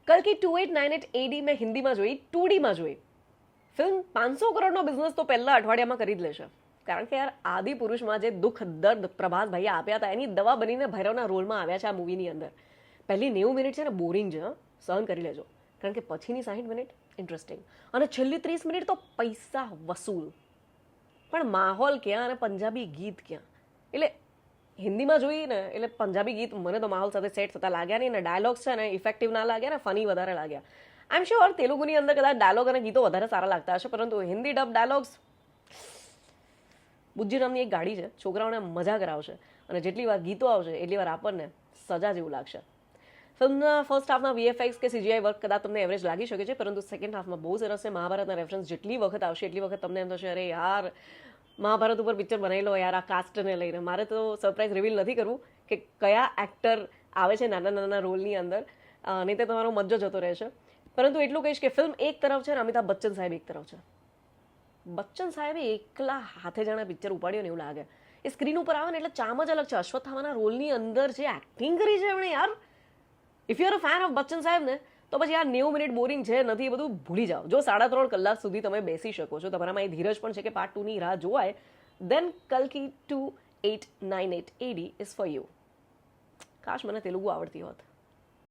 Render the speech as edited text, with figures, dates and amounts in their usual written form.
કલ્કી 2898 AD મેં હિન્દીમાં જોઈ, 2Dમાં જોઈ. ફિલ્મ 500 કરોડનો બિઝનેસ તો પહેલા અઠવાડિયામાં કરી જ લેશે. કારણ કે યાર આદિ પુરુષમાં જે દુઃખ દર્દ પ્રભાસભાઈએ આપ્યા હતા એની દવા બનીને ભૈરવના રોલમાં આવ્યા છે આ મૂવીની અંદર. પહેલી 90 મિનિટ છે ને બોરિંગ છે, સહન કરી લેજો. કારણ કે પછીની 60 મિનિટ ઇન્ટરેસ્ટિંગ અને છેલ્લી 30 મિનિટ તો પૈસા વસૂલ. પણ માહોલ ક્યાં અને પંજાબી ગીત ક્યાં? એટલે હિન્દીમાં જોઈએ ને એટલે પંજાબી ગીત મને તો માહોલ સાથે સેટ થતા લાગ્યા નહીં, અને ડાયલોગ્સ છે ને ઇફેક્ટિવ ના લાગ્યા ને ફની વધારે લાગ્યા. આઈ એમ શ્યોર તેલુગુની અંદર કદાચ ડાયલોગ અને ગીતો વધારે સારા લાગતા હશે, પરંતુ હિન્દી ડબ ડાયલોગ્સ. બુજ્જી નામની એક ગાડી છે, છોકરાઓને મજા કરાવશે, અને જેટલી વાર ગીતો આવશે એટલી વાર આપણને સજા જેવું લાગશે. ફિલ્મના ફર્સ્ટ હાફમાં VFX કે CGI વર્ક કદાચ તમને એવરેજ લાગી શકે છે, પરંતુ સેકન્ડ હાફમાં બહુ સરસ છે. મહાભારતના રેફરન્સ જેટલી વખત આવશે એટલી વખત તમને એમ થશે અરે યાર મહાભારત ઉપર પિક્ચર બનાવી લો યાર આ કાસ્ટને લઈને. મારે તો સરપ્રાઈઝ રિવીલ નથી કરવું કે કયા એક્ટર આવે છે નાના નાના રોલની અંદર, નહીં તો તમારો મજો જતો રહેશે. પરંતુ એટલું કહીશ કે ફિલ્મ એક તરફ છે અને અમિતાભ બચ્ચન સાહેબ એક તરફ છે. બચ્ચન સાહેબે એકલા હાથે જાણે પિક્ચર ઉપાડ્યો ને એવું લાગે. એ સ્ક્રીન ઉપર આવે ને એટલે ચામ જ અલગ છે. અશ્વત્થામાના રોલની અંદર જે એક્ટિંગ કરી છે એમણે યાર, if you are a fan of Bachchan સાહેબ ને તો પછી યાર 90 મિનિટ બોરિંગ છે નથી એ બધું ભૂલી જાઓ. જો 3.5 કલાક સુધી તમે બેસી શકો છો, તમારામાં એ ધીરજ પણ છે કે પાર્ટ 2ની રાહ જોવાય, દેન કલ્કી 2898 AD ઇઝ ફોર યુ. કાશ મને તેલુગુ આવડતી હોત.